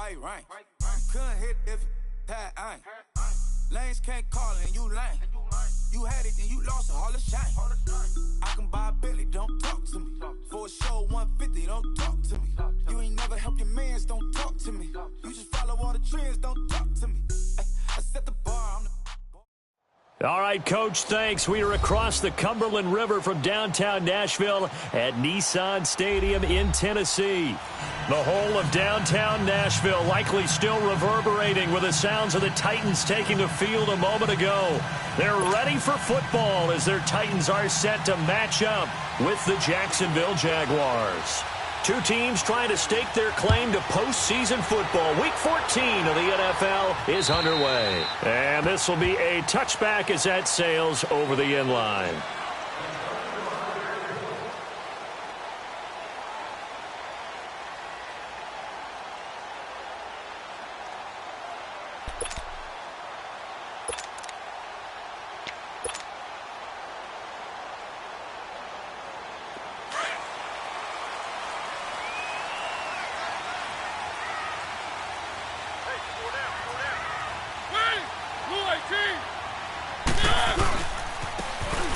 white rain. Couldn't hit if it had ain't. Lanes can't call and you lame. You had it and you lost it, all the shame. I can buy a Billy, don't talk to me. For a show 150, don't talk to me. You ain't never help your mans, don't talk to me. You just follow all the trends, don't talk to me. I set the bar, I'm the... All right, Coach, thanks. We are across the Cumberland River from downtown Nashville at Nissan Stadium in Tennessee. The whole of downtown Nashville likely still reverberating with the sounds of the Titans taking the field a moment ago. They're ready for football as their Titans are set to match up with the Jacksonville Jaguars. Two teams trying to stake their claim to postseason football. Week 14 of the NFL is underway. And this will be a touchback as that sails over the end line.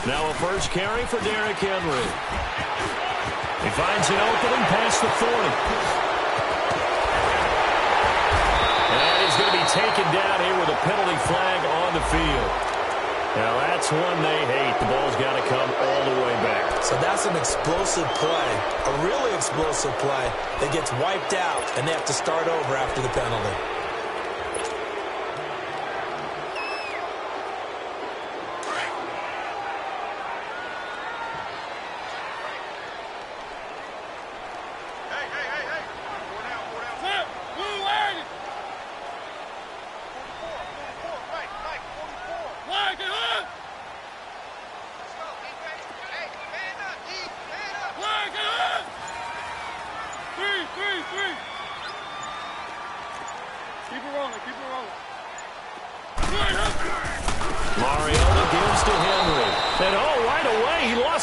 Now a first carry for Derrick Henry. He finds an opening past the 40. And he's going to be taken down here with a penalty flag on the field. Now that's one they hate. The ball's got to come all the way back. So that's an explosive play, a really explosive play that gets wiped out, and they have to start over after the penalty.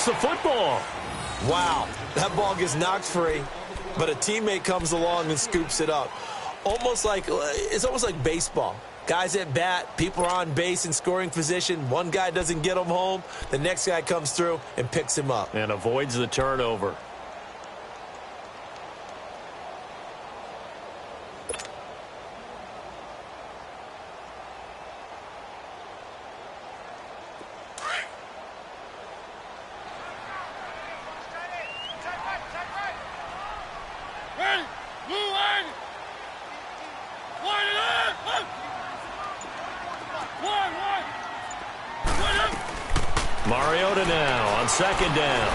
The football. Wow, that ball gets knocked free, but a teammate comes along and scoops it up. It's almost like baseball. Guys at bat, people are on base in scoring position. One guy doesn't get him home. The next guy comes through and picks him up. And avoids the turnover. Mariota now on second down.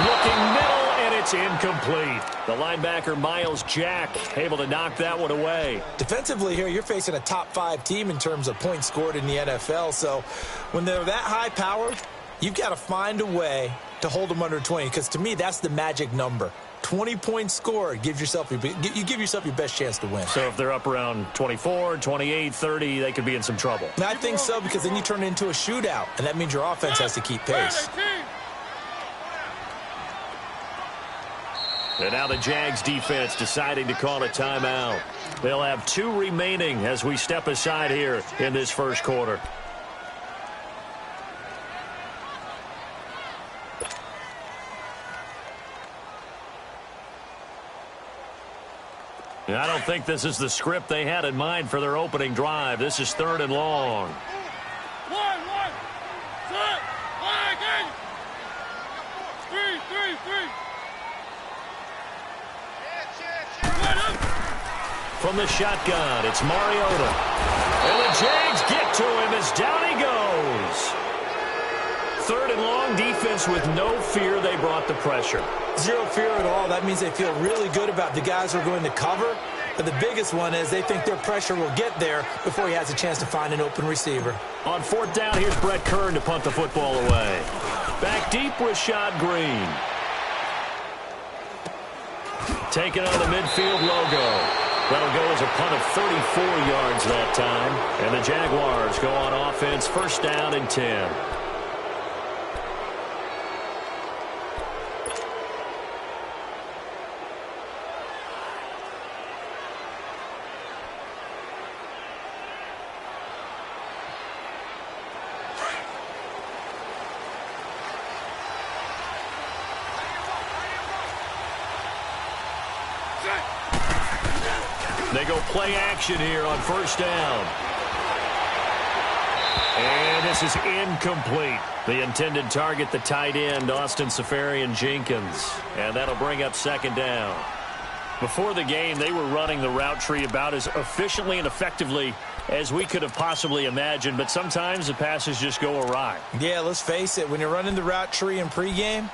Looking middle, and it's incomplete. The linebacker, Miles Jack, able to knock that one away. Defensively here, you're facing a top-5 team in terms of points scored in the NFL. So when they're that high-powered, you've got to find a way to hold them under 20, because to me, that's the magic number. 20 points scored, you give yourself your best chance to win. So if they're up around 24, 28, 30, they could be in some trouble. And I think so, because then you turn it into a shootout, and that means your offense has to keep pace. And now the Jags defense deciding to call a timeout. They'll have 2 remaining as we step aside here in this first quarter. I don't think this is the script they had in mind for their opening drive. This is 3rd and long. From the shotgun, it's Mariota. And the Jags get to him as down he goes. 3rd and long, defense with no fear. They brought the pressure. Zero fear at all. That means they feel really good about the guys who are going to cover. But the biggest one is they think their pressure will get there before he has a chance to find an open receiver. On 4th down, here's Brett Kern to punt the football away. Back deep, Rashad Green. Taking on the midfield logo. That'll go as a punt of 34 yards that time. And the Jaguars go on offense, 1st down and 10. They go play action here on first down. And this is incomplete. The intended target, the tight end, Austin Safarian-Jenkins. And that'll bring up second down. Before the game, they were running the route tree about as efficiently and effectively as we could have possibly imagined, but sometimes the passes just go awry. Yeah, let's face it. When you're running the route tree in pregame,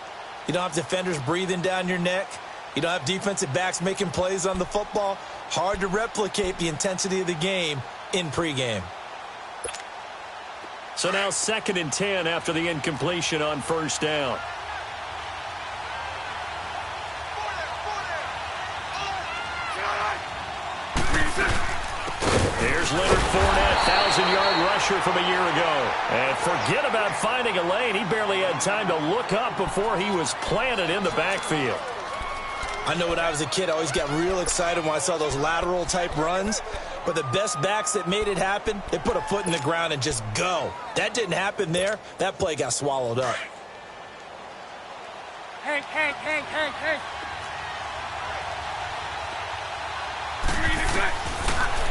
you don't have defenders breathing down your neck. You don't have defensive backs making plays on the football. Hard to replicate the intensity of the game in pregame. So now 2nd and 10 after the incompletion on first down. Here's Leonard Fournette, 1,000-yard rusher from a year ago. And forget about finding a lane. He barely had time to look up before he was planted in the backfield. I know when I was a kid, I always got real excited when I saw those lateral-type runs. But the best backs that made it happen, they put a foot in the ground and just go. That didn't happen there. That play got swallowed up. Hank.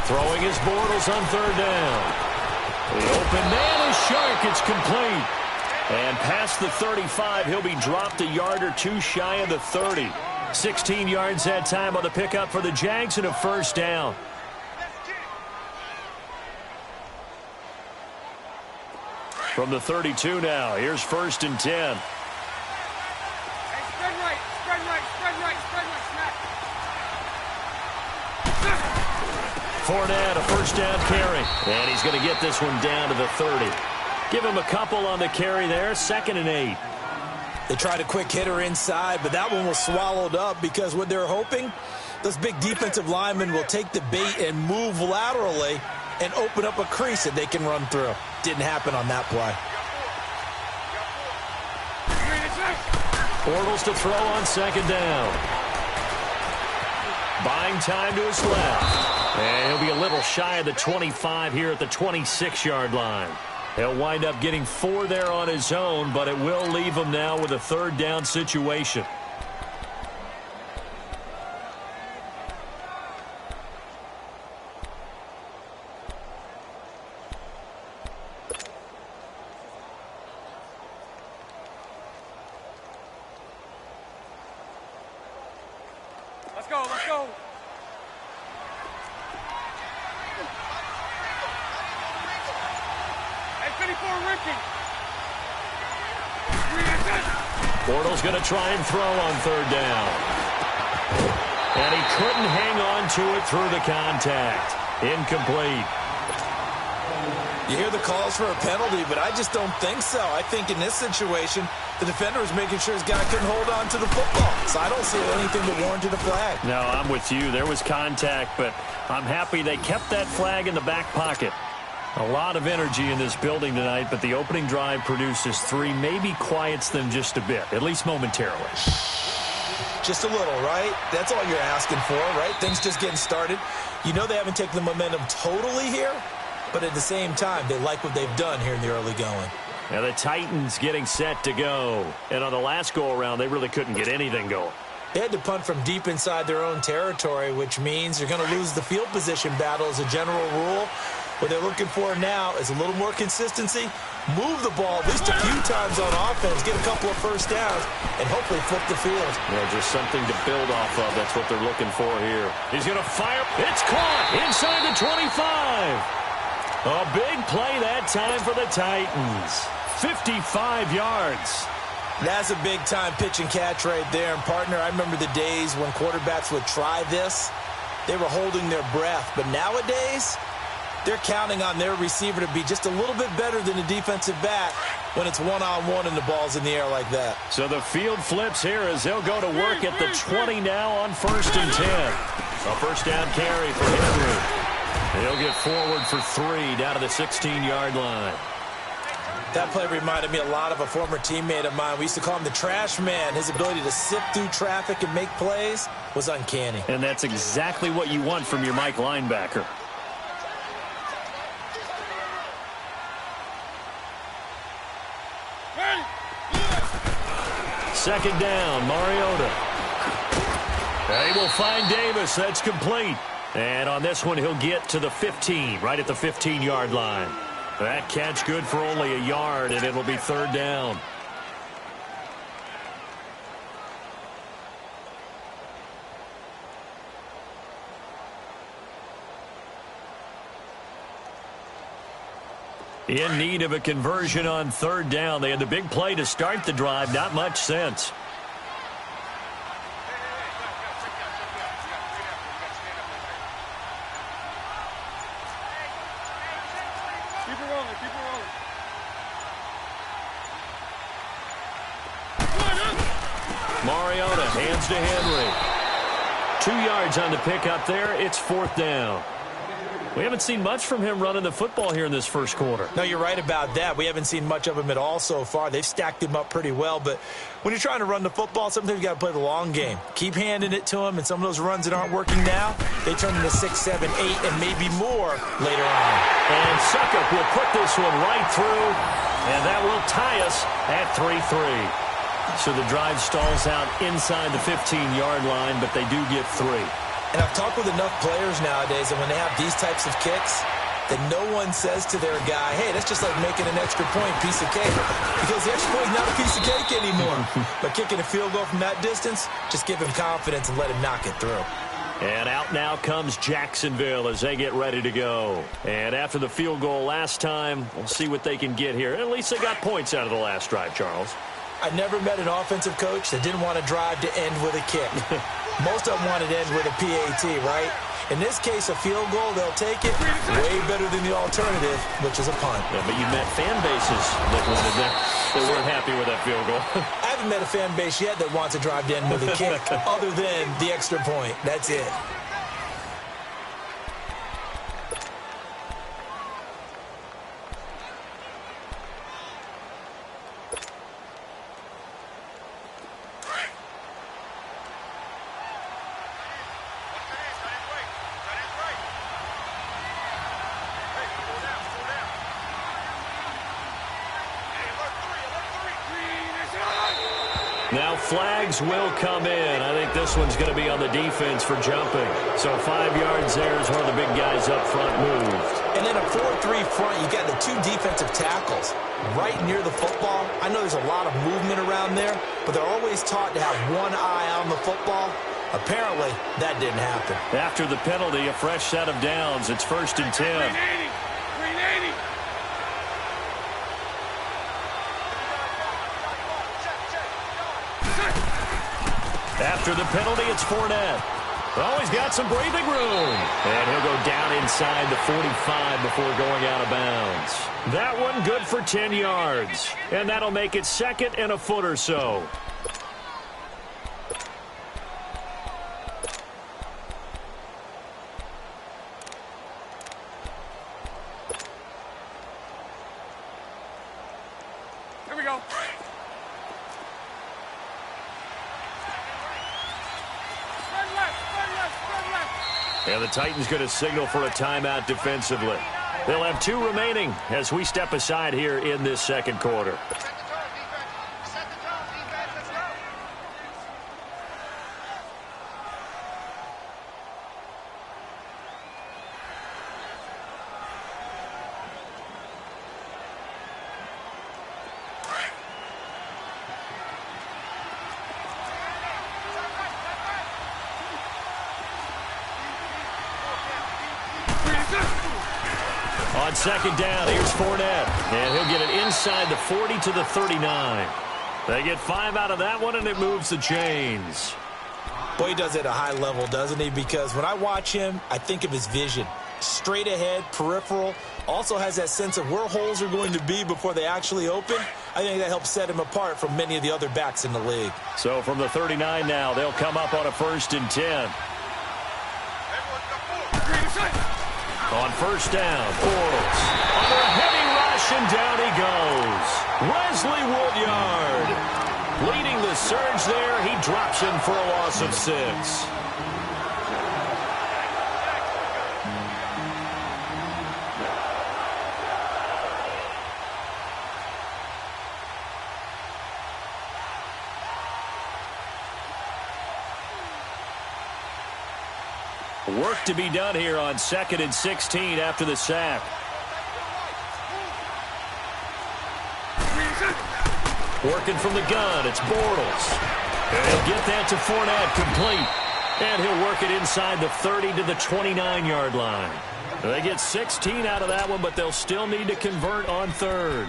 Throwing his Bortles on third down. The open man is Shark. It's complete. And past the 35, he'll be dropped a yard or two shy of the 30. 16 yards that time on the pickup for the Jags and a first down. From the 32 now, here's 1st and 10. Spread right, smack. Fournette, a first down carry. And he's going to get this one down to the 30. Give him a couple on the carry there, 2nd and 8. They tried a quick hitter inside, but that one was swallowed up because what they're hoping, those big defensive linemen will take the bait and move laterally and open up a crease that they can run through. Didn't happen on that play. Bortles to throw on 2nd down. Buying time to his left. And he'll be a little shy of the 25 here at the 26-yard line. He'll wind up getting 4 there on his own, but it will leave him now with a 3rd down situation. Let's go. Bortles going to try and throw on 3rd down. And he couldn't hang on to it through the contact. Incomplete. You hear the calls for a penalty, but I just don't think so. I think in this situation, the defender was making sure his guy couldn't hold on to the football. So I don't see anything that warranted a flag. No, I'm with you. There was contact, but I'm happy they kept that flag in the back pocket. A lot of energy in this building tonight, but the opening drive produces 3, maybe quiets them just a bit, at least momentarily. Just a little, right? That's all you're asking for, right? Things just getting started. You know they haven't taken the momentum totally here, but at the same time, they like what they've done here in the early going. Now the Titans getting set to go. And on the last go-around, they really couldn't get anything going. They had to punt from deep inside their own territory, which means you're going to lose the field position battle as a general rule. What they're looking for now is a little more consistency, move the ball at least a few times on offense, get a couple of first downs, and hopefully flip the field. Yeah, just something to build off of. That's what they're looking for here. He's going to fire. It's caught inside the 25. A big play that time for the Titans. 55 yards. That's a big-time pitch and catch right there. And, partner, I remember the days when quarterbacks would try this. They were holding their breath. But nowadays, they're counting on their receiver to be just a little bit better than the defensive back when it's one-on-one and the ball's in the air like that. So the field flips here as they'll go to work at the 20 now on 1st and 10. A first down carry for Henry. He'll get forward for 3 down to the 16-yard line. That play reminded me a lot of a former teammate of mine. We used to call him the trash man. His ability to sift through traffic and make plays was uncanny. And that's exactly what you want from your Mike linebacker. Second down, Mariota. They will find Davis. That's complete. And on this one, he'll get to the 15, right at the 15-yard line. That catch good for only a yard, and it'll be third down. In need of a conversion on third down. They had the big play to start the drive. Not much sense. Keep it rolling, keep it rolling. Mariota hands to Henry. 2 yards on the pickup there. It's fourth down. We haven't seen much from him running the football here in this first quarter. No, you're right about that. We haven't seen much of him at all so far. They've stacked him up pretty well, but when you're trying to run the football, sometimes you got to play the long game. Keep handing it to him, and some of those runs that aren't working now, they turn into 6, 7, 8, and maybe more later on. And Suckup will put this one right through, and that will tie us at 3-3. So the drive stalls out inside the 15-yard line, but they do get 3. And I've talked with enough players nowadays, and when they have these types of kicks, that no one says to their guy, hey, that's just like making an extra point, piece of cake. Because the extra point is not a piece of cake anymore. But kicking a field goal from that distance, just give him confidence and let him knock it through. And out now comes Jacksonville as they get ready to go. And after the field goal last time, we'll see what they can get here. At least they got points out of the last drive, Charles. I never met an offensive coach that didn't want to drive to end with a kick. Most of them wanted to end with a PAT, right? In this case, a field goal, they'll take it way better than the alternative, which is a punt. Yeah, but you met fan bases that wanted that. They weren't happy with that field goal. I haven't met a fan base yet that wants to drive to end with a kick other than the extra point. That's it. Now flags will come in. I think this one's going to be on the defense for jumping. So 5 yards there as one of the big guys up front moved. And then a 4-3 front, you got the 2 defensive tackles right near the football. I know there's a lot of movement around there, but they're always taught to have one eye on the football. Apparently, that didn't happen. After the penalty, a fresh set of downs. It's 1st and 10. 380. After the penalty, it's Fournette. Oh, he's got some breathing room. And he'll go down inside the 45 before going out of bounds. That one good for 10 yards. And that'll make it 2nd and a foot or so. Here we go. And the Titans going to signal for a timeout defensively. They'll have 2 remaining as we step aside here in this second quarter. On 2nd down, here's Fournette. And he'll get it inside the 40 to the 39. They get 5 out of that one, and it moves the chains. Boy, he does it at a high level, doesn't he? Because when I watch him, I think of his vision. Straight ahead, peripheral. Also has that sense of where holes are going to be before they actually open. I think that helps set him apart from many of the other backs in the league. So from the 39 now, they'll come up on a 1st and 10. On 1st down, Bortles. Under a heavy rush, and down he goes. Wesley Woodyard leading the surge there. He drops him for a loss of 6. Work to be done here on 2nd and 16 after the sack. Working from the gun, it's Bortles. And he'll get that to Fournette, complete. And he'll work it inside the 30 to the 29-yard line. They get 16 out of that one, but they'll still need to convert on 3rd.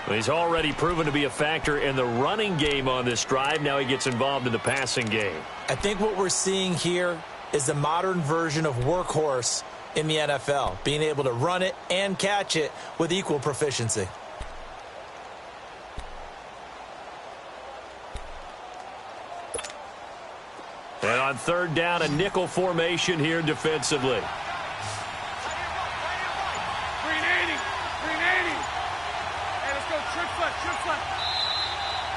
He's already proven to be a factor in the running game on this drive. Now he gets involved in the passing game. I think what we're seeing here is the modern version of workhorse in the NFL, being able to run it and catch it with equal proficiency. And on 3rd down, a nickel formation here defensively.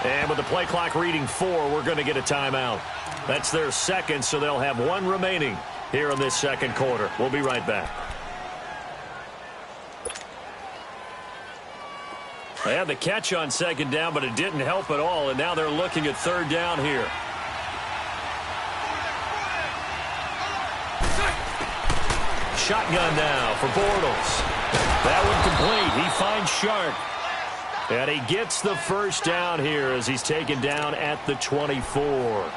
And with the play clock reading 4, we're going to get a timeout. That's their 2nd, so they'll have 1 remaining here in this 2nd quarter. We'll be right back. They had the catch on 2nd down, but it didn't help at all, and now they're looking at 3rd down here. Shotgun now for Bortles. That one complete. He finds Shark. And he gets the 1st down here as he's taken down at the 24.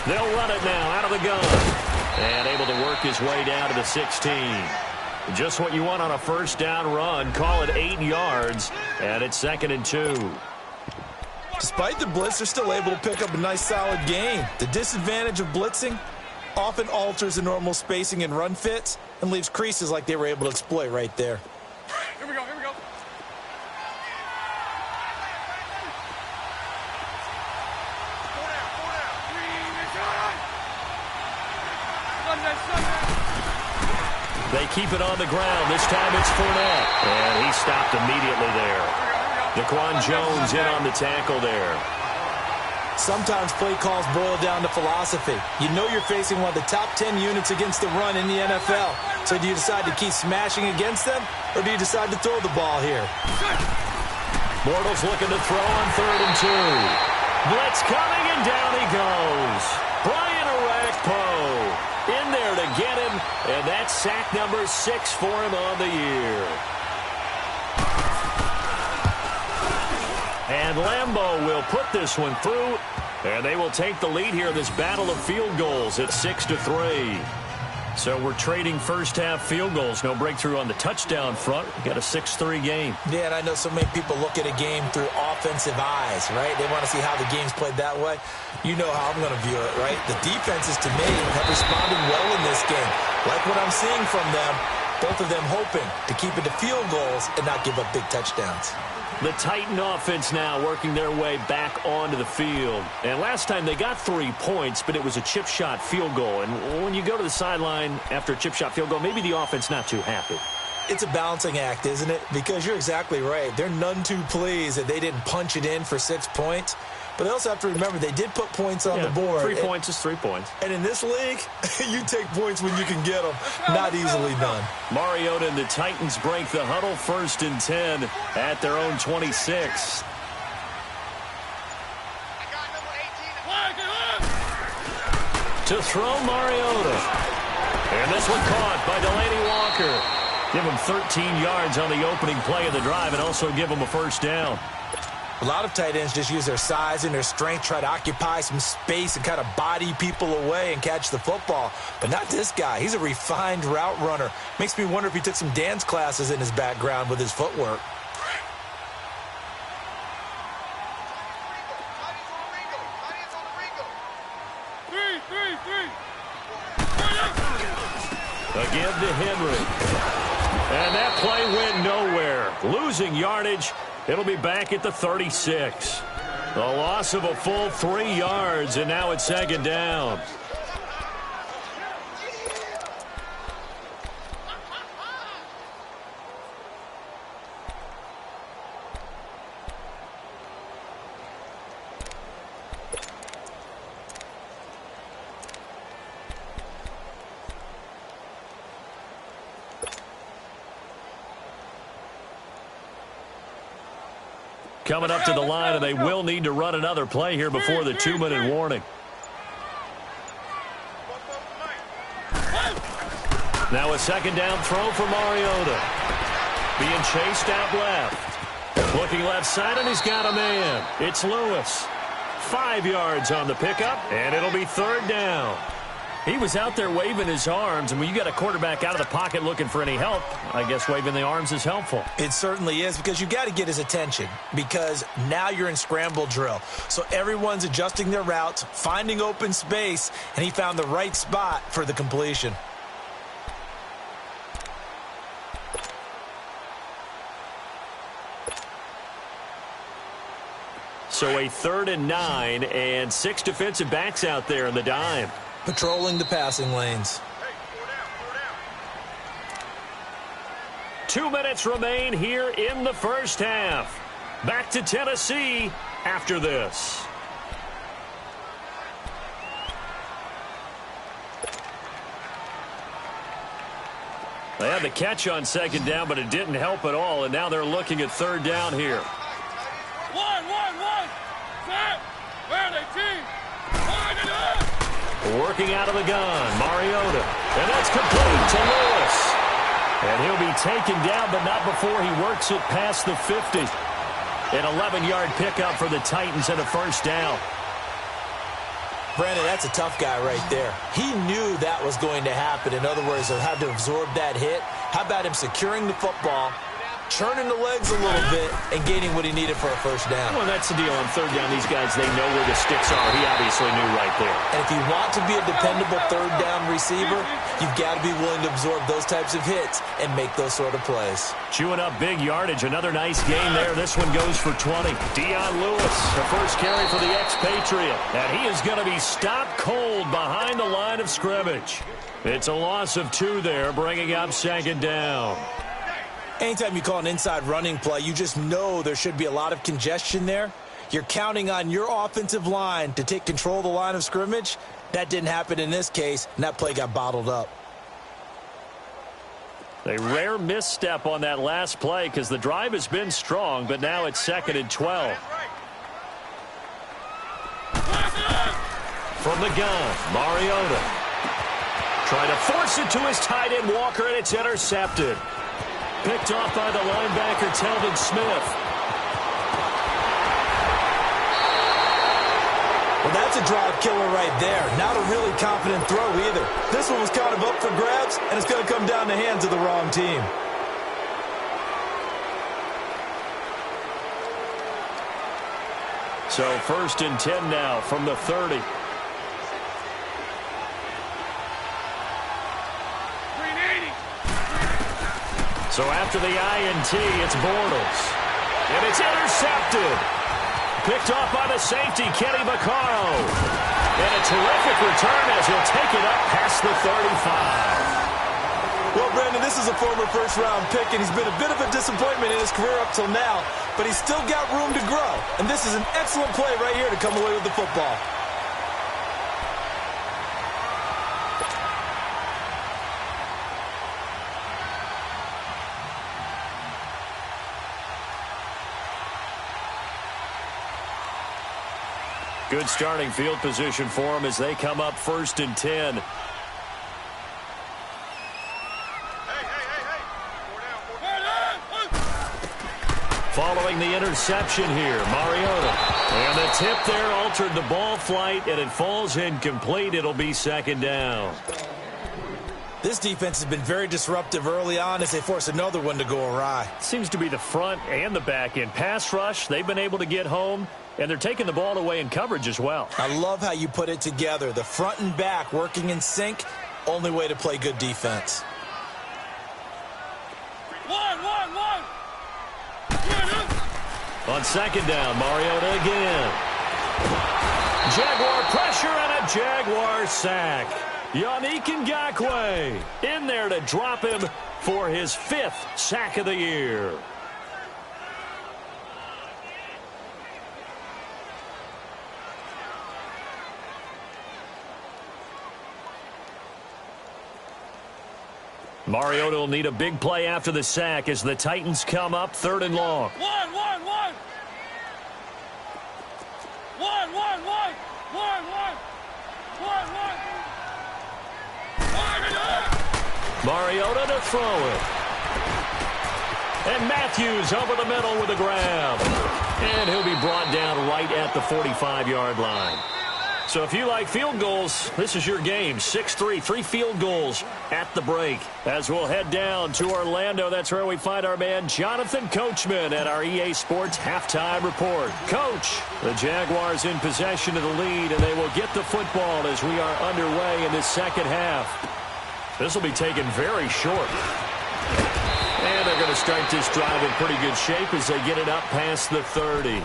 They'll run it now out of the gun. And able to work his way down to the 16. Just what you want on a 1st down run. Call it 8 yards. And it's 2nd and 2. Despite the blitz, they're still able to pick up a nice solid gain. The disadvantage of blitzing often alters the normal spacing and run fits and leaves creases like they were able to exploit right there. Here we go, here we go. They keep it on the ground. This time it's Fournette. And he stopped immediately there. Daquan Jones in on the tackle there. Sometimes play calls boil down to philosophy. You know you're facing one of the top 10 units against the run in the NFL. So do you decide to keep smashing against them, or do you decide to throw the ball here? Bortles looking to throw on 3rd and 2. Blitz coming, and down he goes. Brian Orakpo in there to get him, and that's sack number 6 for him on the year. And Lambeau will put this one through, and they will take the lead here in this battle of field goals at 6-3. So we're trading 1st half field goals. No breakthrough on the touchdown front. We got a 6-3 game. Yeah, and I know so many people look at a game through offensive eyes, right? They want to see how the game's played that way. You know how I'm going to view it, right? The defenses, to me, have responded well in this game. Like what I'm seeing from them, both of them hoping to keep it to field goals and not give up big touchdowns. The Titan offense now working their way back onto the field. And last time they got 3 points, but it was a chip shot field goal. And when you go to the sideline after a chip shot field goal, maybe the offense not too happy. It's a balancing act, isn't it? Because you're exactly right. They're none too pleased that they didn't punch it in for 6 points. But they also have to remember they did put points on the board. 3 points is 3 points. And in this league, you take points when you can get them. Not easily done. Mariota and the Titans break the huddle, 1st and 10 at their own 26. To throw Mariota. And this one caught by Delaney Walker. Give him 13 yards on the opening play of the drive and also give him a 1st down. A lot of tight ends just use their size and their strength, try to occupy some space and kind of body people away and catch the football. But not this guy. He's a refined route runner. Makes me wonder if he took some dance classes in his background with his footwork. A give to Henry. And that play went nowhere. Losing yardage. It'll be back at the 36. A loss of a full 3 yards, and now it's 2nd down. coming up to the line, and they will need to run another play here before the 2-minute warning. Now a second down throw for Mariota. Being chased out left. Looking left side, and he's got a man. It's Lewis. 5 yards on the pickup, and it'll be 3rd down. He was out there waving his arms, and when you got a quarterback out of the pocket looking for any help, I guess waving the arms is helpful. It certainly is, because you got to get his attention, because now you're in scramble drill. So everyone's adjusting their routes, finding open space, and he found the right spot for the completion. So a 3rd and 9, and 6 defensive backs out there in the dime. Patrolling the passing lanes. 2 minutes remain here in the first half. Back to Tennessee after this. They had the catch on 2nd down, but it didn't help at all, and now they're looking at 3rd down here. One. Set. Where are they, team? Line it up. Working out of the gun, Mariota. And that's complete to Lewis. And he'll be taken down, but not before he works it past the 50. An 11-yard pickup for the Titans and a 1st down. Brandon, that's a tough guy right there. He knew that was going to happen. In other words, he'll have to absorb that hit. How about him securing the football, churning the legs a little bit, and gaining what he needed for a 1st down? Well, that's the deal. On 3rd down, these guys, they know where the sticks are. He obviously knew right there. And if you want to be a dependable 3rd down receiver, you've got to be willing to absorb those types of hits and make those sort of plays. Chewing up big yardage. Another nice gain there. This one goes for 20. Dion Lewis, the first carry for the expatriate. And he is going to be stopped cold behind the line of scrimmage. It's a loss of 2 there, bringing up 2nd down. Anytime you call an inside running play, you just know there should be a lot of congestion there. You're counting on your offensive line to take control of the line of scrimmage. That didn't happen in this case, and that play got bottled up. A rare misstep on that last play because the drive has been strong, but now it's 2nd and 12. From the gun, Mariota. Trying to force it to his tight end, Walker, and it's intercepted. Picked off by the linebacker, Telvin Smith. Well, that's a drive killer right there. Not a really confident throw either. This one was kind of up for grabs, and it's going to come down the hands of the wrong team. So 1st and 10 now from the 30. So after the INT, it's Bortles. And it's intercepted. Picked off by the safety, Kenny Vaccaro. And a terrific return as he'll take it up past the 35. Well, Brandon, this is a former first-round pick, and he's been a bit of a disappointment in his career up till now, but he's still got room to grow. And this is an excellent play right here to come away with the football. Good starting field position for them as they come up 1st and 10. Following the interception here, Mariota. And the tip there altered the ball flight, and it falls incomplete. It'll be 2nd down. This defense has been very disruptive early on as they force another one to go awry. Seems to be the front and the back end. Pass rush, they've been able to get home, and they're taking the ball away in coverage as well. I love how you put it together. The front and back working in sync, only way to play good defense. One. On 2nd down, Mariota again. Jaguar pressure and a Jaguar sack. Yannick Ngakoue in there to drop him for his 5th sack of the year. Mariota will need a big play after the sack as the Titans come up 3rd and long. One. Mariota to throw it. And Matthews over the middle with a grab. And he'll be brought down right at the 45-yard line. So if you like field goals, this is your game. 6-3, 3 field goals at the break. As we'll head down to Orlando, that's where we find our man Jonathan Coachman at our EA Sports Halftime Report. Coach, the Jaguars in possession of the lead, and they will get the football as we are underway in this second half. This will be taken very short. And they're going to start this drive in pretty good shape as they get it up past the 30.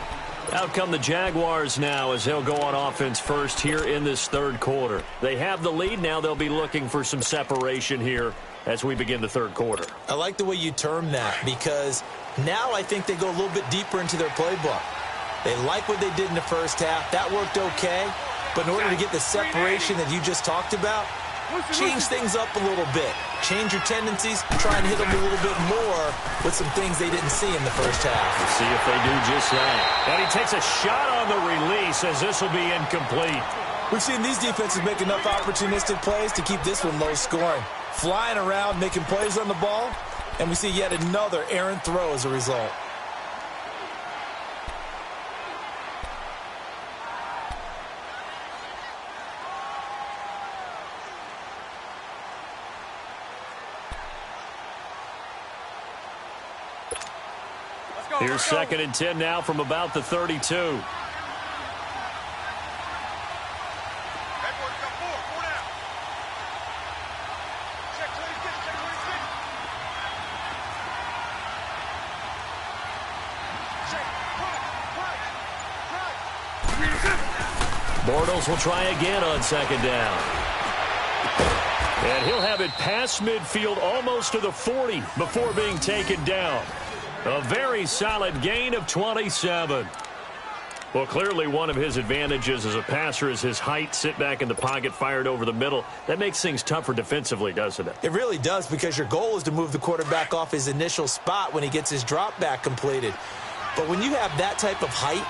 Out come the Jaguars now as they'll go on offense first here in this third quarter. They have the lead. Now they'll be looking for some separation here as we begin the third quarter. I like the way you term that because now I think they go a little bit deeper into their playbook. They like what they did in the first half. That worked okay. But in order to get the separation that you just talked about, change things up a little bit. Change your tendencies. Try and hit them a little bit more with some things they didn't see in the first half. We'll see if they do just that. And he takes a shot on the release as this will be incomplete. We've seen these defenses make enough opportunistic plays to keep this one low scoring. Flying around, making plays on the ball, and we see yet another errant throw as a result. Here's 2nd and 10 now from about the 32. Bortles will try again on 2nd down. And he'll have it past midfield almost to the 40 before being taken down. A very solid gain of 27. Well, clearly one of his advantages as a passer is his height. Sit back in the pocket, fired over the middle. That makes things tougher defensively, doesn't it? It really does because your goal is to move the quarterback off his initial spot when he gets his drop back completed. But when you have that type of height,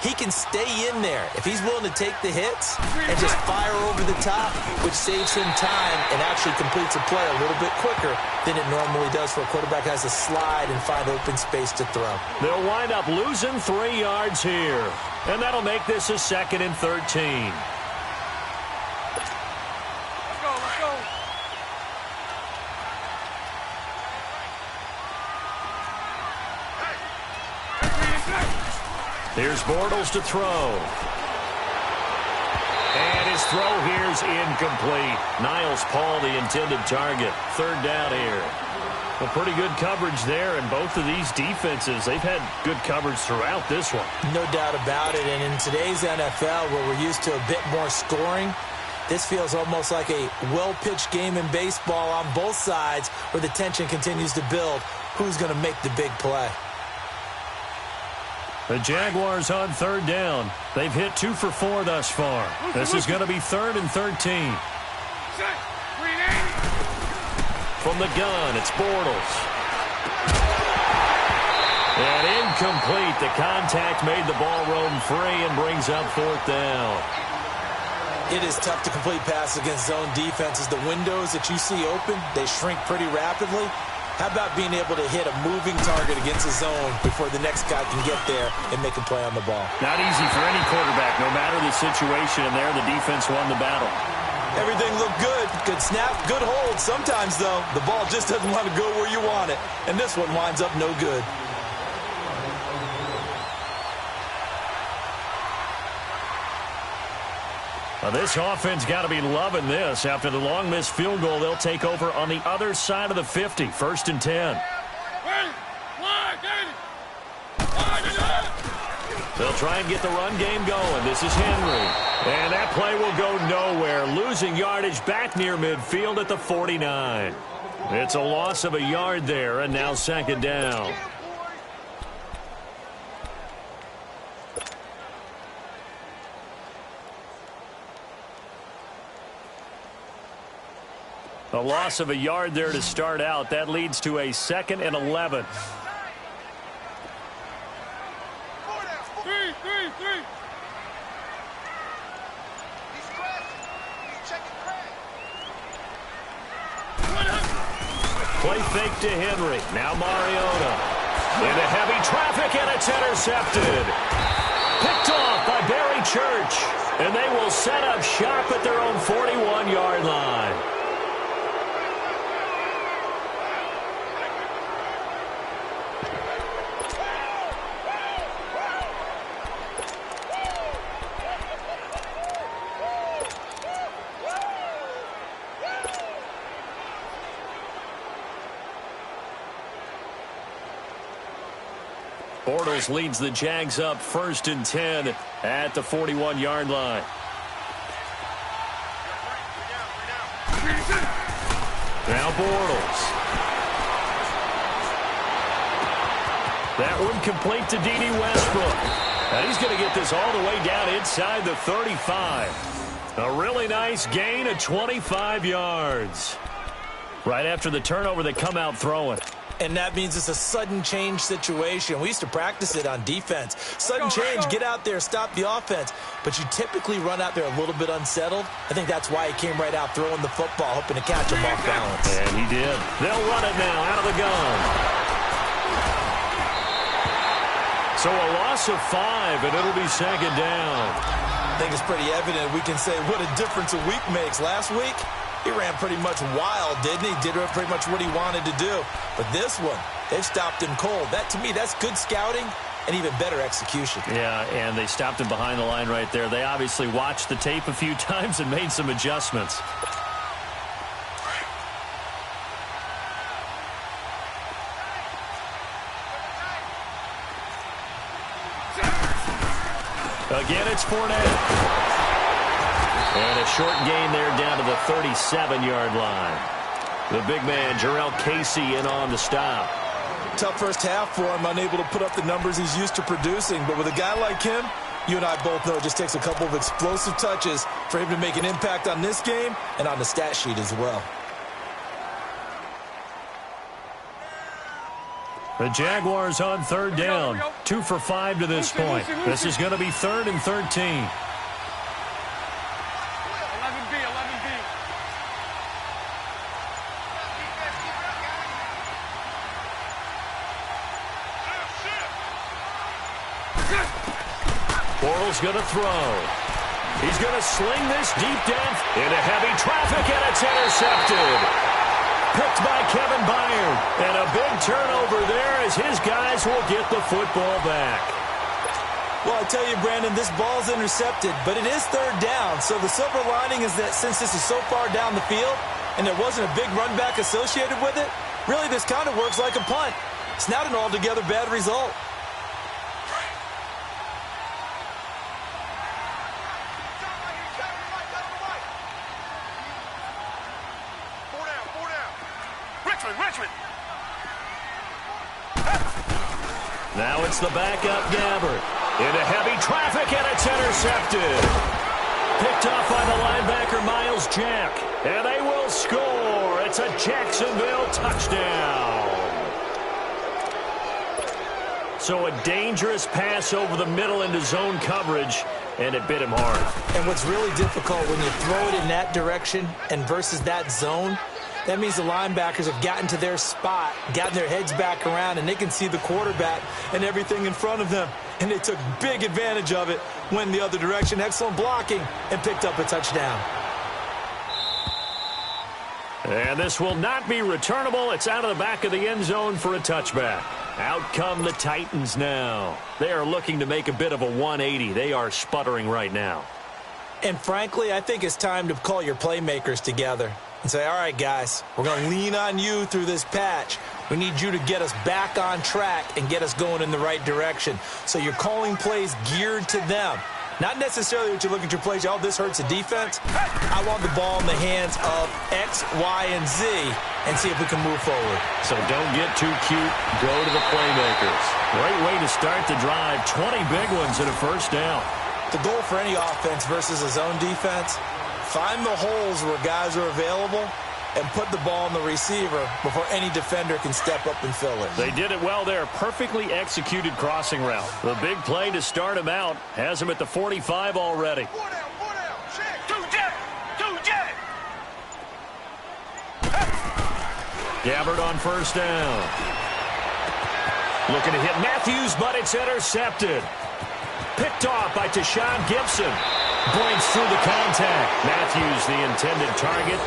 he can stay in there if he's willing to take the hits and just fire over the top, which saves him time and actually completes a play a little bit quicker than it normally does for a quarterback who has to slide and find open space to throw. They'll wind up losing 3 yards here, and that'll make this a 2nd and 13. Here's Bortles to throw. And his throw here's incomplete. Niles Paul, the intended target. 3rd down here. Well, pretty good coverage there, and both of these defenses, they've had good coverage throughout this one. No doubt about it, and in today's NFL, where we're used to a bit more scoring, this feels almost like a well-pitched game in baseball on both sides where the tension continues to build. Who's going to make the big play? The Jaguars on 3rd down. They've hit 2 for 4 thus far. This is going to be 3rd and 13. From the gun, it's Bortles. And incomplete. The contact made the ball roam free and brings up 4th down. It is tough to complete passes against zone defenses. The windows that you see open, they shrink pretty rapidly. How about being able to hit a moving target against a zone before the next guy can get there and make a play on the ball? Not easy for any quarterback, no matter the situation, and there the defense won the battle. Everything looked good. Good snap, good hold. Sometimes, though, the ball just doesn't want to go where you want it, and this one winds up no good. Well, this offense got to be loving this. After the long missed field goal, they'll take over on the other side of the 50, 1st and 10. They'll try and get the run game going. This is Henry. And that play will go nowhere. Losing yardage back near midfield at the 49. It's a loss of a yard there, and now 2nd down. A loss of a yard there to start out. That leads to a 2nd and 11. Play fake to Henry. Now Mariota. Into heavy traffic, and it's intercepted. Picked off by Barry Church. And they will set up shop at their own 41-yard line. Bortles leads the Jags up 1st and 10 at the 41-yard line. Now Bortles. That one complete to D.D. Westbrook. And he's going to get this all the way down inside the 35. A really nice gain of 25 yards. Right after the turnover, they come out throwing. And that means it's a sudden change situation. We used to practice it on defense. Sudden change, get out there, stop the offense. But you typically run out there a little bit unsettled. I think that's why he came right out throwing the football, hoping to catch him off balance. And he did. They'll run it now out of the gun. So a loss of 5, and it'll be 2nd down. I think it's pretty evident. We can say what a difference a week makes. Last week, he ran pretty much wild, didn't he? Did pretty much what he wanted to do. But this one, they've stopped him cold. That, to me, that's good scouting and even better execution. Yeah, and they stopped him behind the line right there. They obviously watched the tape a few times and made some adjustments. Again, it's Fournette. And a short gain there down to the 37-yard line. The big man, Jarrell Casey, in on the stop. Tough first half for him, unable to put up the numbers he's used to producing. But with a guy like him, you and I both know it just takes a couple of explosive touches for him to make an impact on this game and on the stat sheet as well. The Jaguars on 3rd down. 2 for 5 to this point. This is going to be 3rd and 13. Bortles going to throw. He's going to sling this deep down into heavy traffic, and it's intercepted. Picked by Kevin Byard. And a big turnover there as his guys will get the football back. Well, I tell you, Brandon, this ball's intercepted, but it is 3rd down. So the silver lining is that since this is so far down the field and there wasn't a big run back associated with it, really this kind of works like a punt. It's not an altogether bad result. Now it's the backup Gabbert. Into heavy traffic, and it's intercepted. Picked off by the linebacker, Miles Jack. And they will score. It's a Jacksonville touchdown. So a dangerous pass over the middle into zone coverage, and it bit him hard. And what's really difficult when you throw it in that direction and versus that zone, that means the linebackers have gotten to their spot, gotten their heads back around, and they can see the quarterback and everything in front of them. And they took big advantage of it, went the other direction, excellent blocking, and picked up a touchdown. And this will not be returnable. It's out of the back of the end zone for a touchback. Out come the Titans now. They are looking to make a bit of a 180. They are sputtering right now. And frankly, I think it's time to call your playmakers together and say, all right, guys, we're going to lean on you through this patch. We need you to get us back on track and get us going in the right direction. So you're calling plays geared to them. Not necessarily what you look at your plays, oh, this hurts the defense. I want the ball in the hands of X, Y, and Z and see if we can move forward. So don't get too cute. Go to the playmakers. Great way to start the drive. 20 big ones and a first down. The goal for any offense versus a zone defense, find the holes where guys are available and put the ball on the receiver before any defender can step up and fill it. They did it well there. Perfectly executed crossing route. The big play to start him out has him at the 45 already. Four down, check. Two jet. Gabbard on first down. Looking to hit Matthews, but it's intercepted. Picked off by Tashawn Gibson. Breaks through the contact. Matthews, the intended target.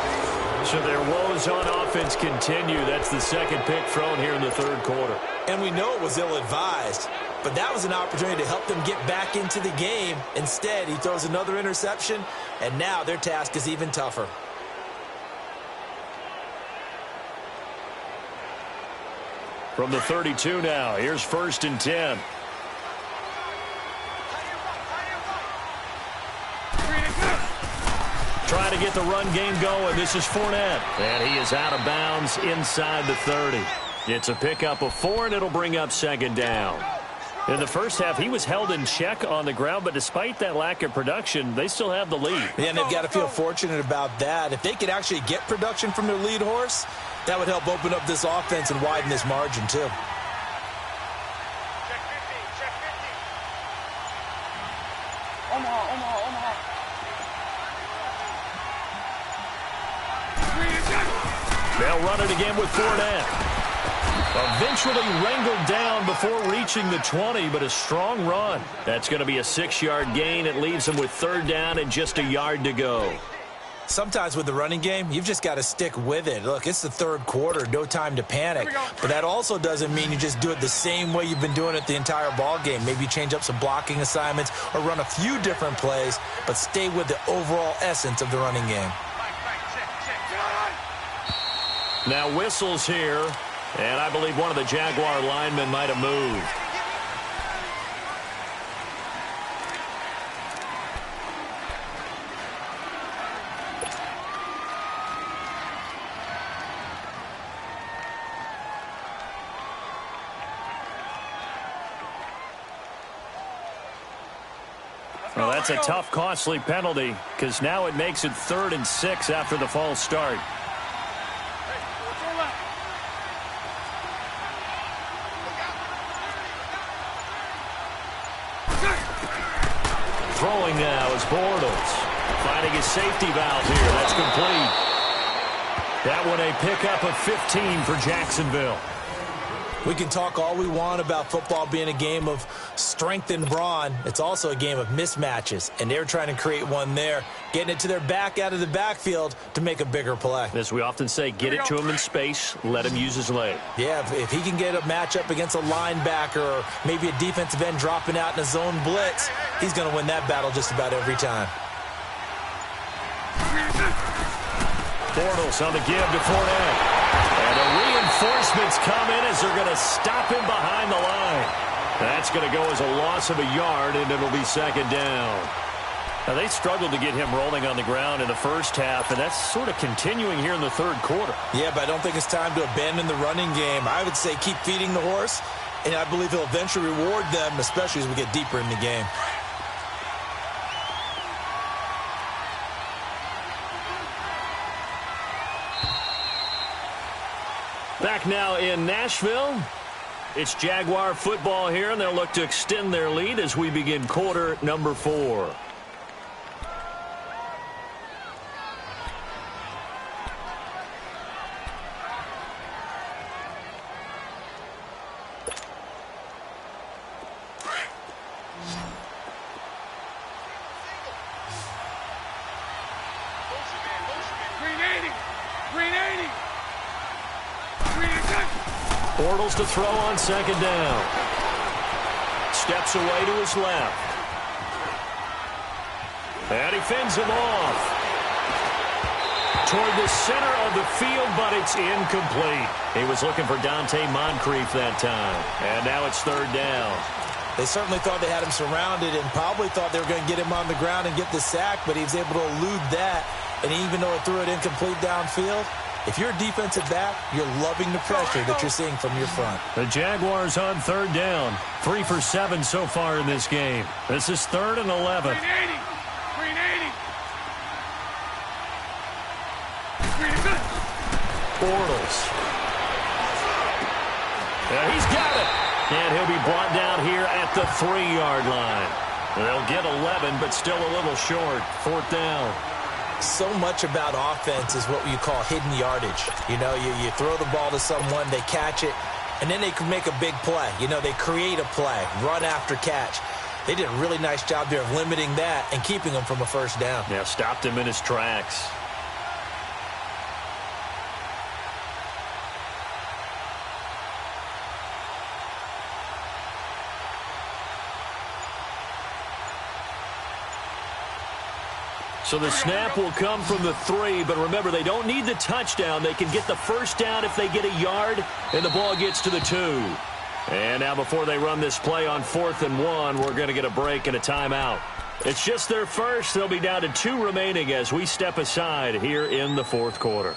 So their woes on offense continue. That's the second pick thrown here in the third quarter. And we know it was ill-advised, but that was an opportunity to help them get back into the game. Instead, he throws another interception, and now their task is even tougher. From the 32 now, here's 1st and 10. Trying to get the run game going. This is Fournette. And he is out of bounds inside the 30. It's a pickup of 4, and it'll bring up 2nd down. In the first half, he was held in check on the ground, but despite that lack of production, they still have the lead. Yeah, and they've got to feel fortunate about that. If they could actually get production from their lead horse, that would help open up this offense and widen this margin, too. Check 50. Omaha. They'll run it again with Fournette. Eventually wrangled down before reaching the 20, but a strong run. That's going to be a 6-yard gain. It leaves them with 3rd down and just a yard to go. Sometimes with the running game, you've just got to stick with it. Look, it's the 3rd quarter, no time to panic. But that also doesn't mean you just do it the same way you've been doing it the entire ball game. Maybe change up some blocking assignments or run a few different plays, but stay with the overall essence of the running game. Now whistles here, and I believe one of the Jaguar linemen might have moved. Well, that's a tough, costly penalty because now it makes it 3rd and 6 after the false start. Throwing now is Bortles. Finding his safety valve here. That's complete. That one a pickup of 15 for Jacksonville. We can talk all we want about football being a game of strength and brawn. It's also a game of mismatches, and they're trying to create one there, getting it to their back out of the backfield to make a bigger play. As we often say, get it to him in space, let him use his leg. Yeah, if he can get a matchup against a linebacker or maybe a defensive end dropping out in a zone blitz, he's going to win that battle just about every time. Bortles on the give to Fournette. And the reinforcements come in as they're going to stop him behind the line. That's going to go as a loss of a yard, and it'll be 2nd down. Now, they struggled to get him rolling on the ground in the first half, and that's sort of continuing here in the 3rd quarter. Yeah, but I don't think it's time to abandon the running game. I would say keep feeding the horse, and I believe he'll eventually reward them, especially as we get deeper in the game. Back now in Nashville. It's Jaguar football here, and they'll look to extend their lead as we begin quarter number 4. Bortles to throw on 2nd down. Steps away to his left. And he fends him off. Toward the center of the field, but it's incomplete. He was looking for Dante Moncrief that time. And now it's 3rd down. They certainly thought they had him surrounded and probably thought they were going to get him on the ground and get the sack, but he was able to elude that. And even though it threw it incomplete downfield, if you're a defensive back, you're loving the pressure that you're seeing from your front. The Jaguars on 3rd down. 3 for 7 so far in this game. This is 3rd and 11. Bortles. Yeah, he's got it. And he'll be brought down here at the 3-yard line. They'll get 11, but still a little short. 4th down. So much about offense is what you call hidden yardage. You know, you throw the ball to someone, they catch it, and then they can make a big play. You know, they create a play, run after catch. They did a really nice job there of limiting that and keeping him from a first down. Yeah, stopped him in his tracks. So the snap will come from the 3, but remember, they don't need the touchdown. They can get the first down if they get a yard, and the ball gets to the 2. And now before they run this play on 4th and 1, we're going to get a break and a timeout. It's just their first. They'll be down to 2 remaining as we step aside here in the 4th quarter.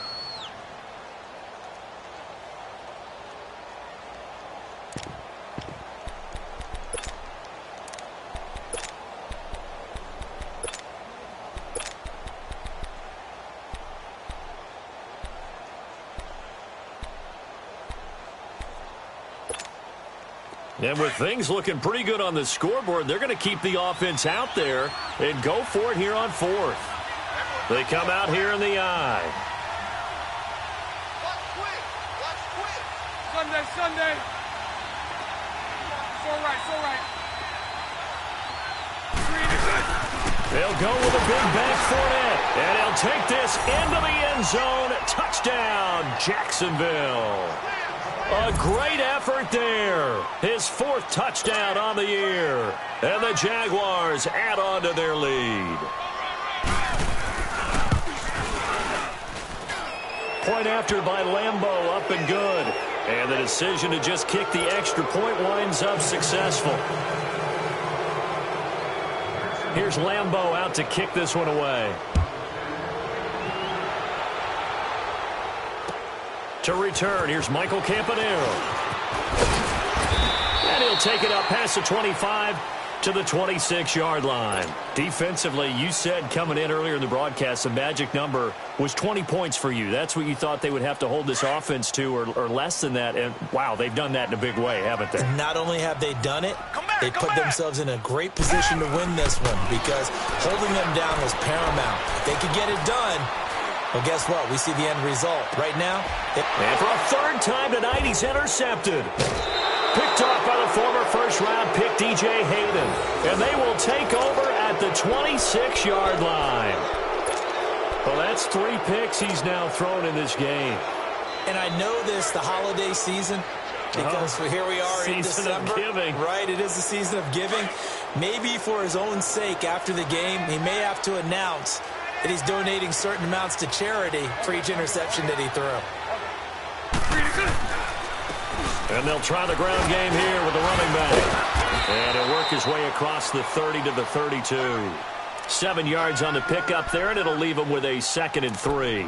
And with things looking pretty good on the scoreboard, they're going to keep the offense out there and go for it here on 4th. They come out here in the I. Sunday. So right. They'll go with a big back Fournette, and he'll take this into the end zone. Touchdown, Jacksonville. A great effort there. His 4th touchdown on the year. And the Jaguars add on to their lead. Point after by Lambeau, up and good. And the decision to just kick the extra point winds up successful. Here's Lambeau out to kick this one away. To return, here's Michael Campanero. And he'll take it up past the 25 to the 26-yard line. Defensively, you said coming in earlier in the broadcast, the magic number was 20 points for you. That's what you thought they would have to hold this offense to, or less than that. And, wow, they've done that in a big way, haven't they? Not only have they done it, they put themselves in a great position to win this one because holding them down was paramount. If they could get it done, well, guess what? We see the end result. Right now, and for a 3rd time tonight, he's intercepted. Picked off by the former first-round pick, DJ Hayden. And they will take over at the 26-yard line. Well, that's 3 picks he's now thrown in this game. And I know this, the holiday season, because here we are in December. Season of giving. Right, it is the season of giving. Maybe for his own sake after the game, he may have to announce that he's donating certain amounts to charity for each interception that he threw. And they'll try the ground game here with the running back. And he'll work his way across the 30 to the 32. 7 yards on the pickup there, and it'll leave him with a 2nd and 3.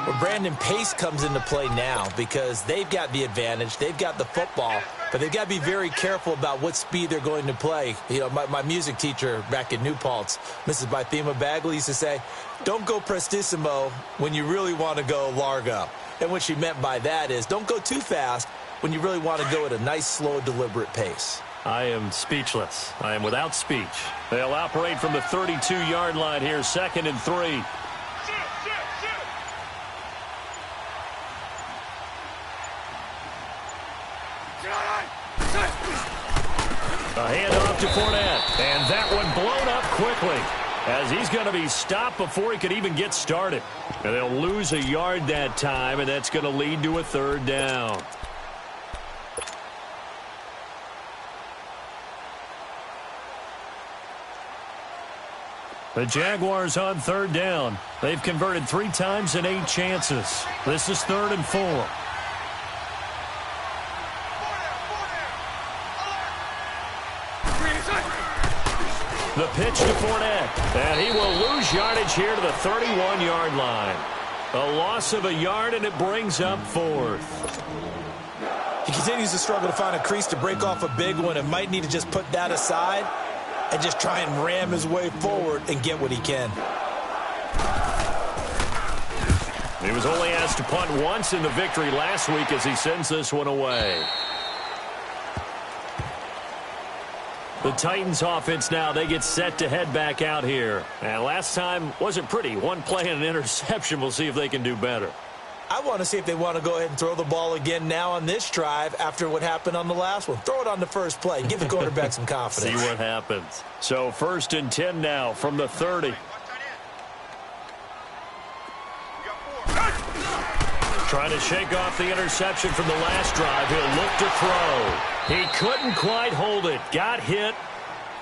Well, Brandon, pace comes into play now because they've got the advantage. They've got the football, but they've got to be very careful about what speed they're going to play. You know, my music teacher back in New Paltz, Mrs. Bythema Bagley, used to say, don't go prestissimo when you really want to go largo. And what she meant by that is don't go too fast when you really want to go at a nice, slow, deliberate pace. I am speechless. I am without speech. They'll operate from the 32-yard line here, 2nd and 3. A handoff to Fournette, and that one blown up quickly as he's going to be stopped before he could even get started. And they'll lose a yard that time, and that's going to lead to a 3rd down. The Jaguars on 3rd down. They've converted 3 times in 8 chances. This is 3rd and 4. The pitch to Fournette, and he will lose yardage here to the 31-yard line. A loss of a yard, and it brings up 4th. He continues to struggle to find a crease to break off a big one and might need to just put that aside and just try and ram his way forward and get what he can. He was only asked to punt once in the victory last week as he sends this one away. The Titans offense now, they get set to head back out here. And last time wasn't pretty. One play and an interception. We'll see if they can do better. I want to see if they want to go ahead and throw the ball again now on this drive after what happened on the last one. Throw it on the first play. Give the quarterback some confidence. See what happens. So 1st and 10 now from the 30. Trying to shake off the interception from the last drive. He'll look to throw. He couldn't quite hold it. Got hit.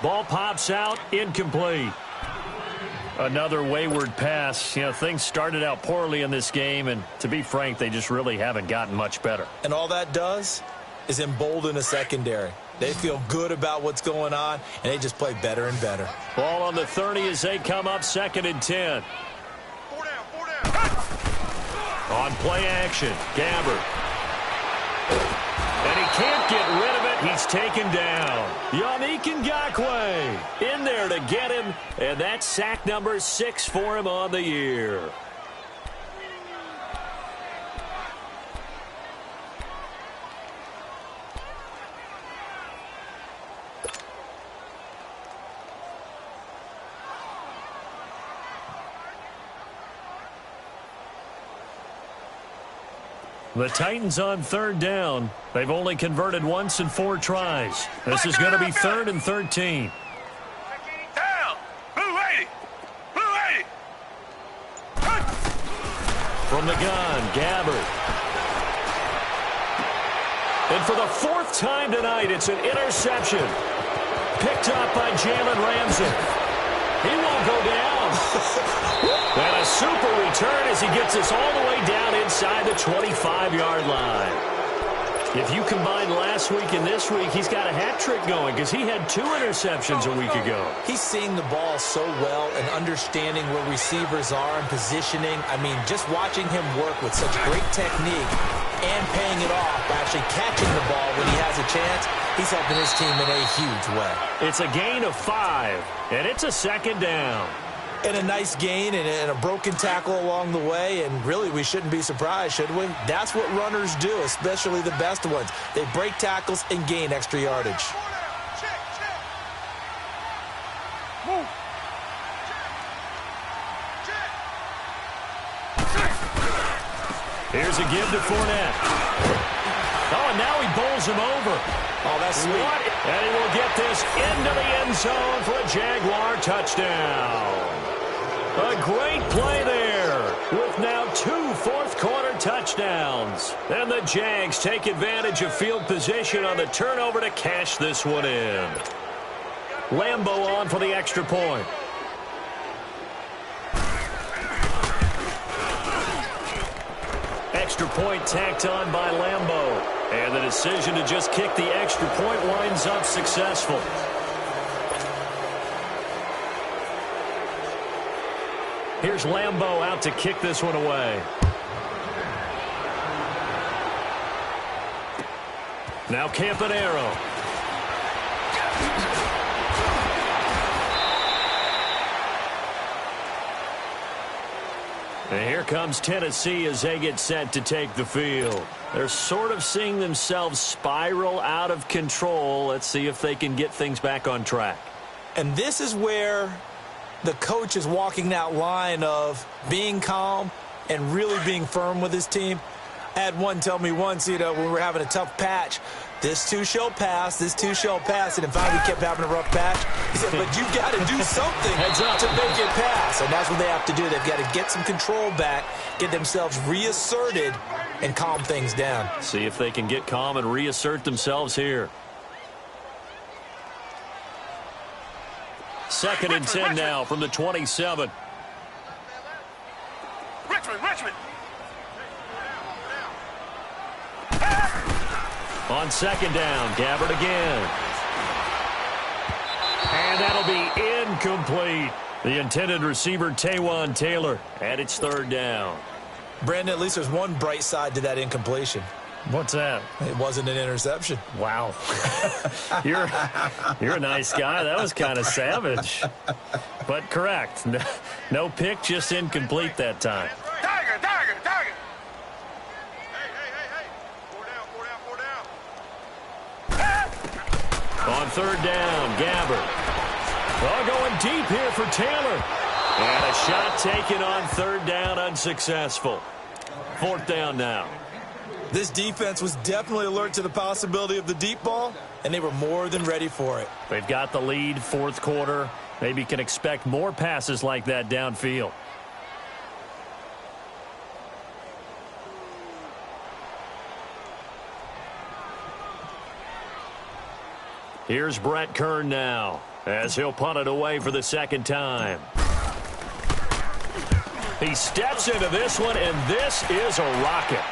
Ball pops out. Incomplete. Another wayward pass. You know, things started out poorly in this game, and to be frank, they just really haven't gotten much better. And all that does is embolden a secondary. They feel good about what's going on, and they just play better and better. Ball on the 30 as they come up 2nd and 10. On play action, Gabbert. And he can't get rid of it. He's taken down. Yannick Ngakoue in there to get him. And that's sack number 6 for him on the year. The Titans on 3rd down. They've only converted once in 4 tries. This is going to be 3rd and 13. Down! Blue 80! Blue 80! From the gun, Gabbert. And for the 4th time tonight, it's an interception. Picked up by Jalen Ramsey. He won't go down. And a super return as he gets us all the way down inside the 25-yard line. If you combine last week and this week, he's got a hat trick going because he had 2 interceptions a week ago. He's seeing the ball so well and understanding where receivers are and positioning. I mean, just watching him work with such great technique and paying it off by actually catching the ball when he has a chance, he's helping his team in a huge way. It's a gain of 5, and it's a 2nd down. And a nice gain and a broken tackle along the way, and really we shouldn't be surprised, should we? That's what runners do, especially the best ones. They break tackles and gain extra yardage. Here's a give to Fournette. Oh, and now he bowls him over. Oh, that's sweet. And he will get this into the end zone for a Jaguar touchdown. A great play there with now 2 fourth-quarter touchdowns. And the Jags take advantage of field position on the turnover to cash this one in. Lambeau on for the extra point. Extra point tacked on by Lambeau. And the decision to just kick the extra point winds up successful. Here's Lambeau out to kick this one away. Now Campanaro. And here comes Tennessee as they get set to take the field. They're sort of seeing themselves spiral out of control. Let's see if they can get things back on track. And this is where the coach is walking that line of being calm and really being firm with his team. I had one tell me once, you know, when we were having a tough patch, this too shall pass, this too shall pass. And in fact, we kept having a rough patch. He said, but you've got to do something to make it pass. And that's what they have to do. They've got to get some control back, get themselves reasserted, and calm things down. See if they can get calm and reassert themselves here. 2nd and 10 now from the 27. Richmond! On 2nd down, Gabbert again. And that'll be incomplete. The intended receiver, Taywan Taylor, and it's 3rd down. Brandon, at least there's one bright side to that incompletion. What's that? It wasn't an interception. Wow. You're a nice guy. That was kind of savage. But correct. No pick, just incomplete that time. Tiger! Hey! On third down, Gabbert. Oh, going deep here for Taylor. And a shot taken on third down, unsuccessful. Fourth down now. This defense was definitely alert to the possibility of the deep ball, and they were more than ready for it. They've got the lead, fourth quarter. Maybe can expect more passes like that downfield. Here's Brett Kern now, as he'll punt it away for the second time. He steps into this one, and this is a rocket.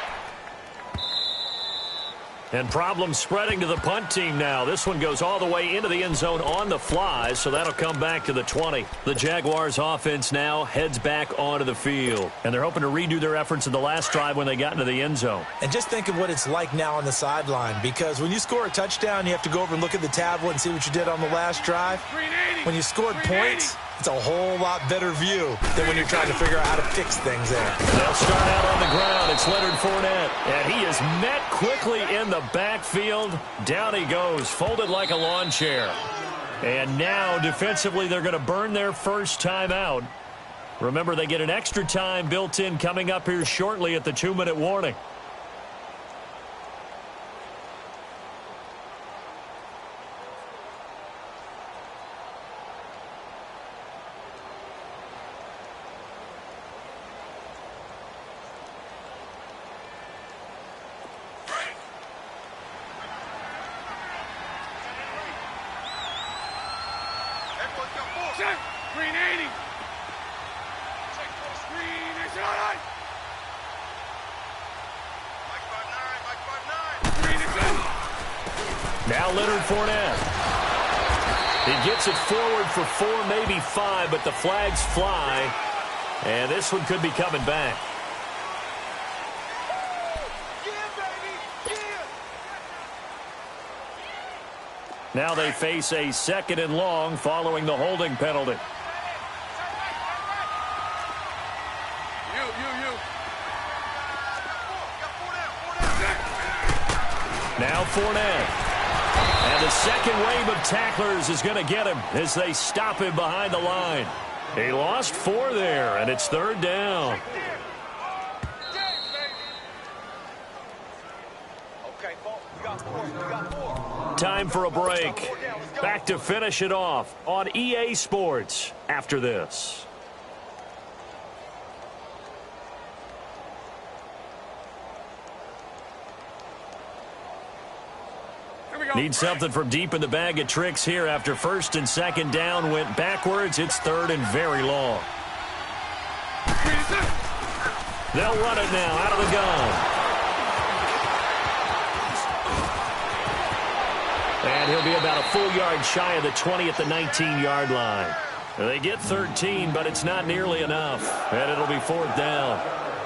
And problems spreading to the punt team now. This one goes all the way into the end zone on the fly, so that'll come back to the 20. The Jaguars offense now heads back onto the field. And they're hoping to redo their efforts in the last drive when they got into the end zone. And just think of what it's like now on the sideline, because when you score a touchdown, you have to go over and look at the tablet and see what you did on the last drive. When you scored points, it's a whole lot better view than when you're trying to figure out how to fix things there. They'll start out on the ground. It's Leonard Fournette. And he is met quickly in the backfield. Down he goes, folded like a lawn chair. And now, defensively, they're going to burn their first time out. Remember, they get an extra time built in coming up here shortly at the 2-minute warning. Green 80. Check for the screen. It's all right. Mike 5-9. Green is in. Now Leonard Fournette. He gets it forward for 4, maybe 5, but the flags fly. And this one could be coming back. Now they face a 2nd and long following the holding penalty. Now Fournette. And the second wave of tacklers is going to get him as they stop him behind the line. He lost 4 there, and it's third down. Time for a break. Back to finish it off on EA Sports after this. Need something from deep in the bag of tricks here after first and second down went backwards. It's third and very long. They'll run it now out of the gun. And he'll be about a full yard shy of the 20 at the 19-yard line. They get 13, but it's not nearly enough. And it'll be fourth down.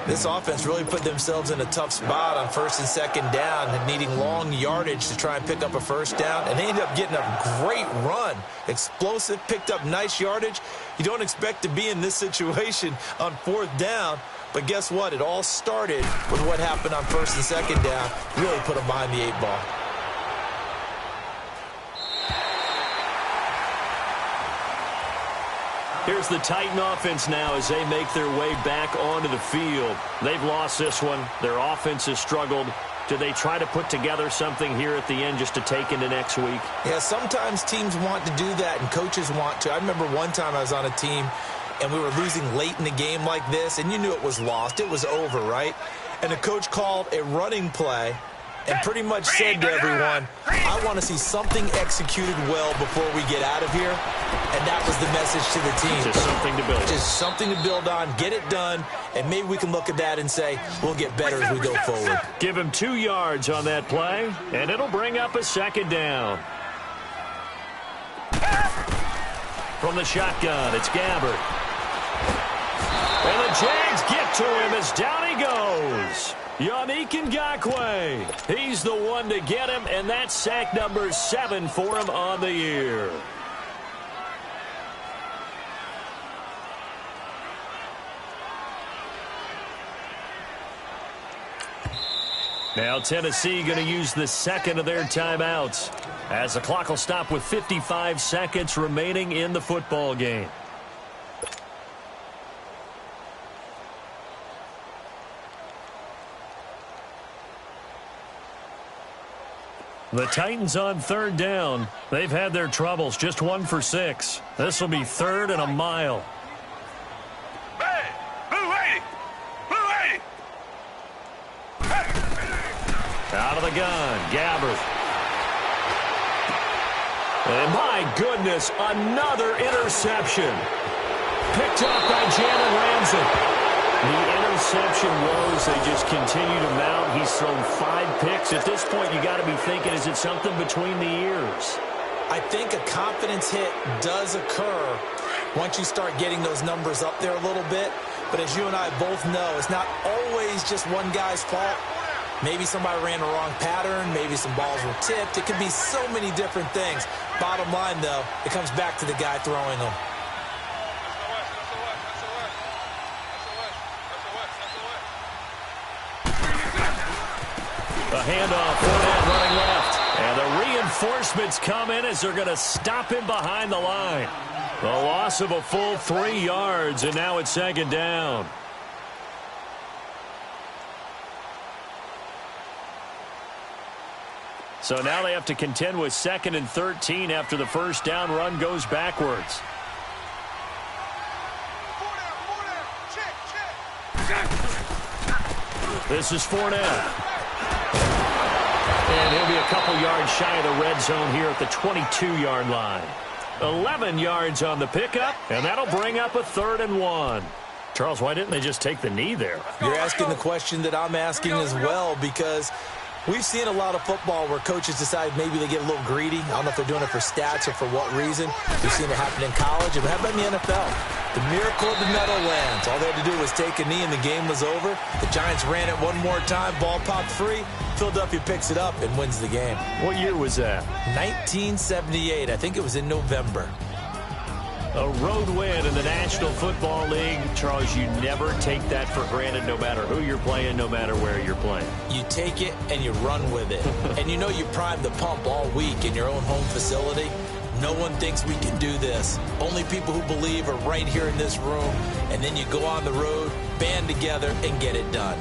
This offense really put themselves in a tough spot on first and second down and needing long yardage to try and pick up a first down. And they ended up getting a great run. Explosive, picked up nice yardage. You don't expect to be in this situation on fourth down. But guess what? It all started with what happened on first and second down. Really put them behind the 8 ball. Here's the Titan offense now as they make their way back onto the field. They've lost this one. Their offense has struggled. Do they try to put together something here at the end just to take into next week? Yeah, sometimes teams want to do that and coaches want to. I remember one time I was on a team and we were losing late in the game like this, and you knew it was lost. It was over, right? And the coach called a running play and pretty much said to everyone, I want to see something executed well before we get out of here. And that was the message to the team. Just something to build. Just something to build on, get it done, and maybe we can look at that and say, we'll get better as we go forward. Give him 2 yards on that play, and it'll bring up a second down. From the shotgun, it's Gabbert. And the Jags get to him as down he goes. Yannick Ngakoue. He's the one to get him, and that's sack number 7 for him on the year. Now Tennessee going to use the second of their timeouts as the clock will stop with 55 seconds remaining in the football game. The Titans on third down. They've had their troubles, just 1 for 6. This will be 3rd and a mile. Hey, blue 80! Blue 80! Hey. Out of the gun, Gabbert. And my goodness, another interception. Picked up by Jalen Ramsey. The interception woes, they just continue to mount. He's thrown 5 picks. At this point, you got to be thinking, is it something between the ears? I think a confidence hit does occur once you start getting those numbers up there a little bit. But as you and I both know, it's not always just one guy's fault. Maybe somebody ran the wrong pattern. Maybe some balls were tipped. It can be so many different things. Bottom line, though, it comes back to the guy throwing them. A handoff, Fournette running left. And the reinforcements come in as they're going to stop him behind the line. The loss of a full 3 yards, and now it's 2nd down. So now they have to contend with 2nd and 13 after the first down run goes backwards. This is Fournette. And he'll be a couple yards shy of the red zone here at the 22-yard line. 11 yards on the pickup, and that'll bring up a 3rd and 1. Charles, why didn't they just take the knee there? You're asking the question that I'm asking as well, because we've seen a lot of football where coaches decide maybe they get a little greedy. I don't know if they're doing it for stats or for what reason. We've seen it happen in college, and how about in the NFL? The miracle of the Meadowlands. All they had to do was take a knee, and the game was over. The Giants ran it one more time. Ball popped free. Philadelphia picks it up and wins the game. What year was that? 1978. I think it was in November. A road win in the National Football League. Charles, you never take that for granted no matter who you're playing, no matter where you're playing. You take it and you run with it. And you know you primed the pump all week in your own home facility. No one thinks we can do this. Only people who believe are right here in this room. And then you go on the road, band together, and get it done.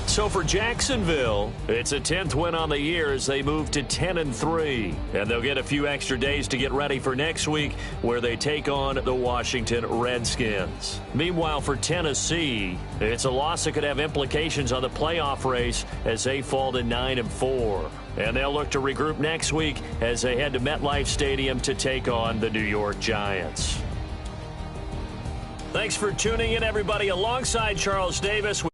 So for Jacksonville, it's a 10th win on the year as they move to 10-3. And they'll get a few extra days to get ready for next week where they take on the Washington Redskins. Meanwhile, for Tennessee, it's a loss that could have implications on the playoff race as they fall to 9-4. And they'll look to regroup next week as they head to MetLife Stadium to take on the New York Giants. Thanks for tuning in, everybody. Alongside Charles Davis,